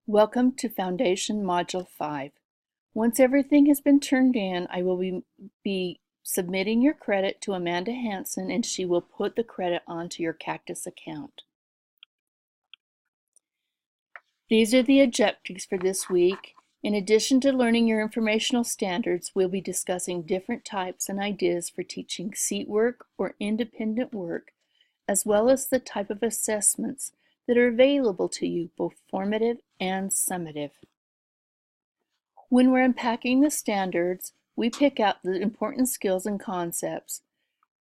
Welcome to Foundation Module 5. Once everything has been turned in, I will be submitting your credit to Amanda Hanson, and she will put the credit onto your Cactus account. These are the objectives for this week. In addition to learning your informational standards, we'll be discussing different types and ideas for teaching seat work or independent work, as well as the type of assessments that are available to you, both formative and summative. When we're unpacking the standards, we pick out the important skills and concepts.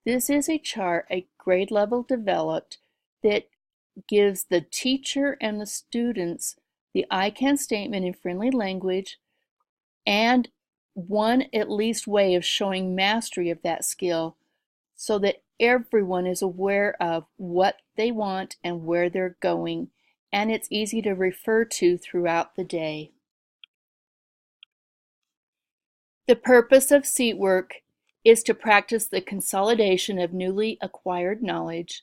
This is a chart at grade level developed that gives the teacher and the students the I can statement in friendly language and one at least way of showing mastery of that skill so that everyone is aware of what they want and where they're going, and it's easy to refer to throughout the day. The purpose of seat work is to practice the consolidation of newly acquired knowledge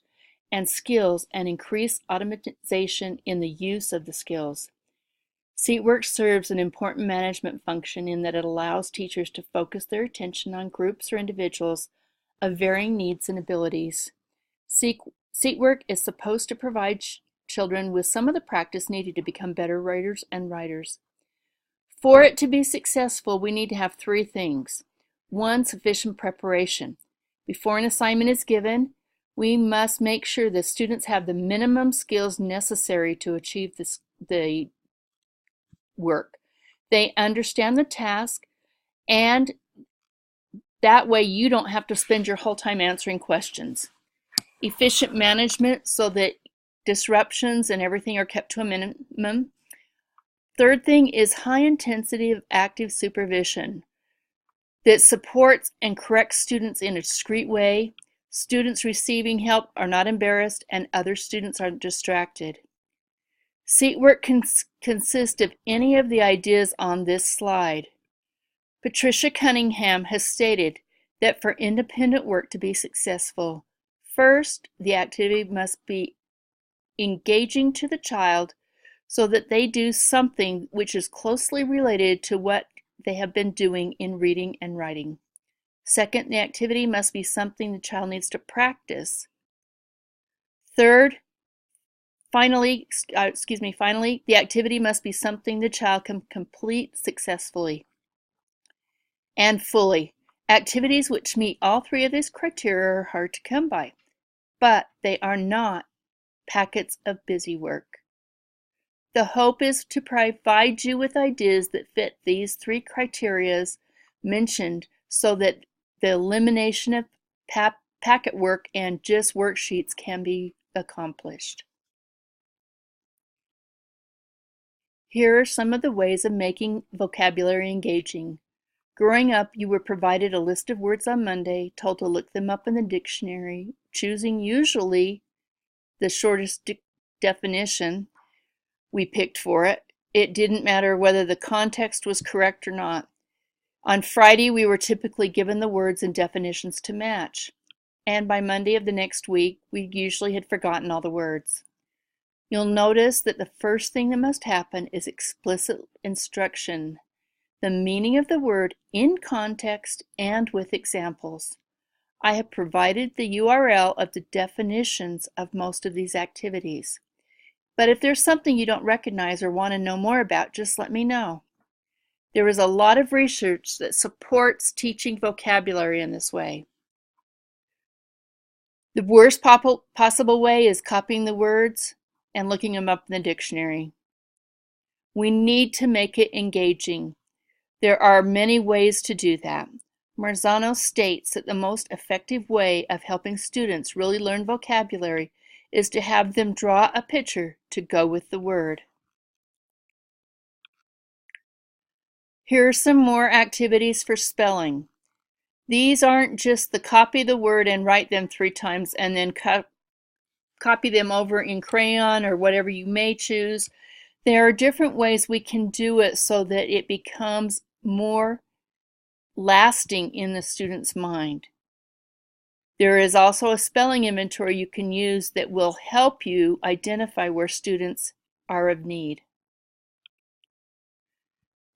and skills and increase automation in the use of the skills. Seat work serves an important management function in that it allows teachers to focus their attention on groups or individuals of varying needs and abilities. Seat work is supposed to provide children with some of the practice needed to become better readers and writers. For it to be successful, we need to have three things. One, sufficient preparation. Before an assignment is given, we must make sure the students have the minimum skills necessary to achieve the work. They understand the task, and that way you don't have to spend your whole time answering questions. Efficient management so that disruptions and everything are kept to a minimum. Third thing is high intensity of active supervision that supports and corrects students in a discreet way. Students receiving help are not embarrassed and other students are distracted. Seat work can consist of any of the ideas on this slide. Patricia Cunningham has stated that for independent work to be successful, first, the activity must be engaging to the child so that they do something which is closely related to what they have been doing in reading and writing. Second, the activity must be something the child needs to practice. Third, finally, the activity must be something the child can complete successfully and fully. Activities which meet all three of these criteria are hard to come by, but they are not packets of busy work. The hope is to provide you with ideas that fit these three criteria mentioned so that the elimination of packet work and just worksheets can be accomplished. Here are some of the ways of making vocabulary engaging. Growing up, you were provided a list of words on Monday, told to look them up in the dictionary, choosing usually the shortest definition we picked for it. It didn't matter whether the context was correct or not. On Friday, we were typically given the words and definitions to match, and by Monday of the next week, we usually had forgotten all the words. You'll notice that the first thing that must happen is explicit instruction, the meaning of the word in context and with examples. I have provided the URL of the definitions of most of these activities. But if there's something you don't recognize or want to know more about, just let me know. There is a lot of research that supports teaching vocabulary in this way. The worst possible way is copying the words and looking them up in the dictionary. We need to make it engaging. There are many ways to do that. Marzano states that the most effective way of helping students really learn vocabulary is to have them draw a picture to go with the word. Here are some more activities for spelling. These aren't just the copy the word and write them 3 times and then copy them over in crayon or whatever you may choose. There are different ways we can do it so that it becomes more lasting in the student's mind. There is also a spelling inventory you can use that will help you identify where students are of need.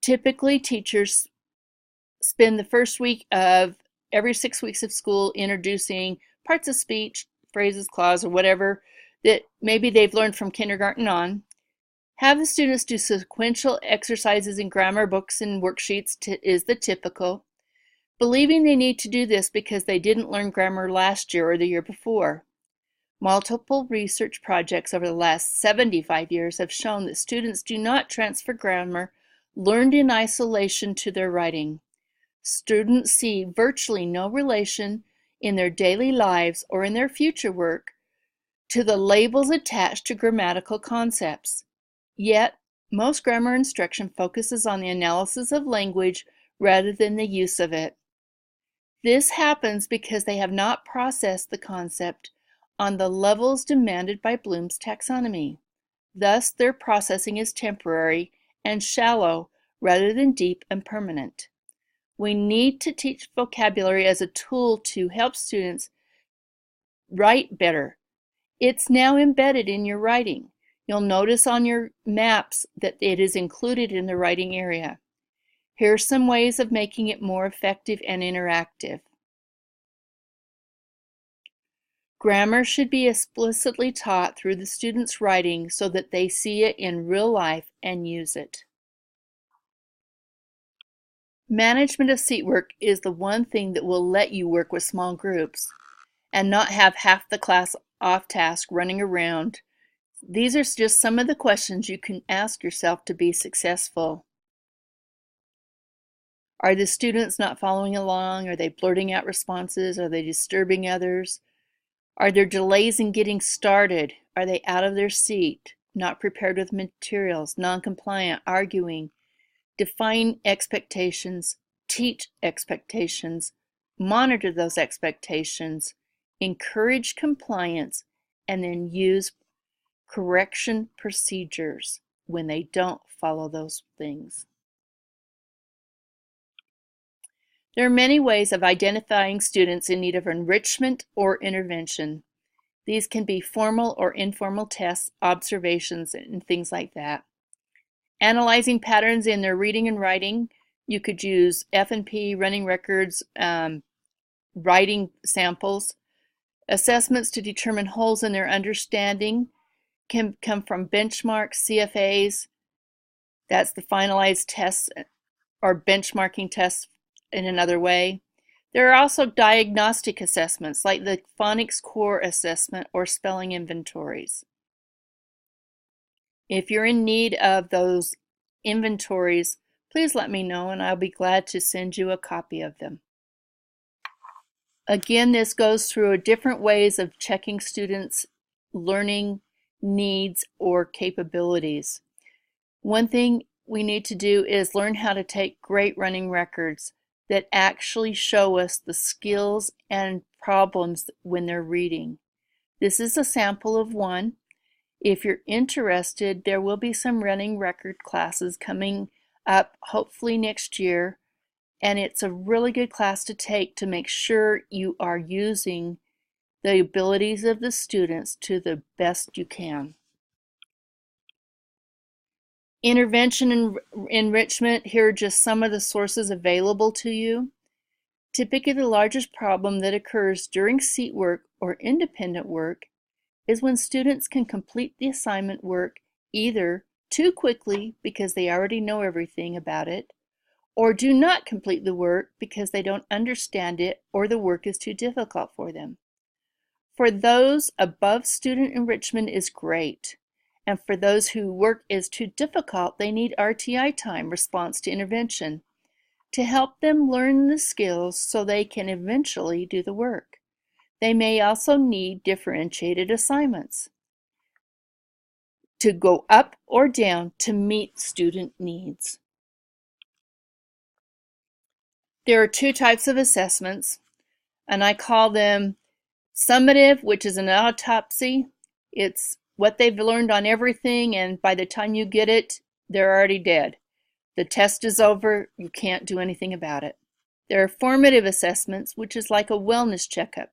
Typically, teachers spend the first week of every 6 weeks of school introducing parts of speech, phrases, clause, or whatever that maybe they've learned from kindergarten on. Have the students do sequential exercises in grammar books and worksheets is the typical, believing they need to do this because they didn't learn grammar last year or the year before. Multiple research projects over the last 75 years have shown that students do not transfer grammar learned in isolation to their writing. Students see virtually no relation in their daily lives or in their future work to the labels attached to grammatical concepts. Yet, most grammar instruction focuses on the analysis of language rather than the use of it. This happens because they have not processed the concept on the levels demanded by Bloom's taxonomy. Thus, their processing is temporary and shallow rather than deep and permanent. We need to teach vocabulary as a tool to help students write better. It's now embedded in your writing. You'll notice on your maps that it is included in the writing area. Here are some ways of making it more effective and interactive. Grammar should be explicitly taught through the student's writing so that they see it in real life and use it. Management of seat work is the one thing that will let you work with small groups and not have half the class off task running around. These are just some of the questions you can ask yourself to be successful. Are the students not following along? Are they blurting out responses? Are they disturbing others? Are there delays in getting started? Are they out of their seat, not prepared with materials, non-compliant, arguing? Define expectations, teach expectations, monitor those expectations, encourage compliance, and then use correction procedures when they don't follow those things. There are many ways of identifying students in need of enrichment or intervention. These can be formal or informal tests, observations, and things like that. Analyzing patterns in their reading and writing, you could use F&P, running records, writing samples. Assessments to determine holes in their understanding can come from benchmarks, CFAs. That's the finalized tests or benchmarking tests in another way. There are also diagnostic assessments like the Phonics Core Assessment or spelling inventories. If you're in need of those inventories, please let me know and I'll be glad to send you a copy of them. Again, this goes through different ways of checking students' learning needs or capabilities. One thing we need to do is learn how to take great running records that actually show us the skills and problems when they're reading. This is a sample of one. If you're interested, there will be some running record classes coming up hopefully next year, and it's a really good class to take to make sure you are using the abilities of the students to the best you can. Intervention and enrichment, here are just some of the sources available to you. Typically, the largest problem that occurs during seat work or independent work is when students can complete the assignment work either too quickly because they already know everything about it, or do not complete the work because they don't understand it or the work is too difficult for them. For those above, student enrichment is great. And for those who work is too difficult, they need RTI time, response to intervention, to help them learn the skills so they can eventually do the work. They may also need differentiated assignments to go up or down to meet student needs. There are two types of assessments, and I call them summative, which is an autopsy. It's what they've learned on everything, and by the time you get it, they're already dead. The test is over, you can't do anything about it. There are formative assessments, which is like a wellness checkup,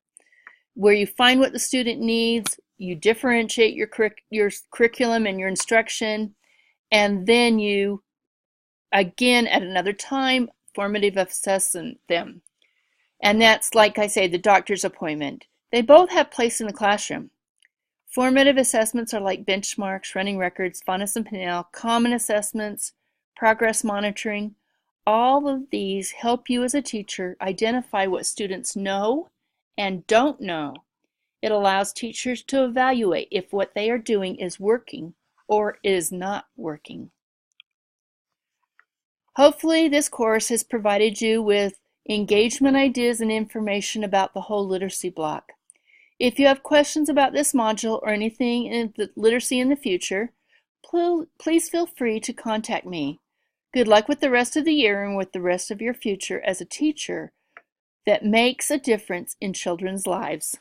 where you find what the student needs, you differentiate your curriculum and your instruction, and then you again at another time, formative assessing them. And that's, like I say, the doctor's appointment. They both have place in the classroom. Formative assessments are like benchmarks, running records, Faunus and Pinnell, common assessments, progress monitoring. All of these help you as a teacher identify what students know and don't know. It allows teachers to evaluate if what they are doing is working or is not working. Hopefully, this course has provided you with engagement ideas and information about the whole literacy block. If you have questions about this module or anything in the literacy in the future, please feel free to contact me. Good luck with the rest of the year and with the rest of your future as a teacher that makes a difference in children's lives.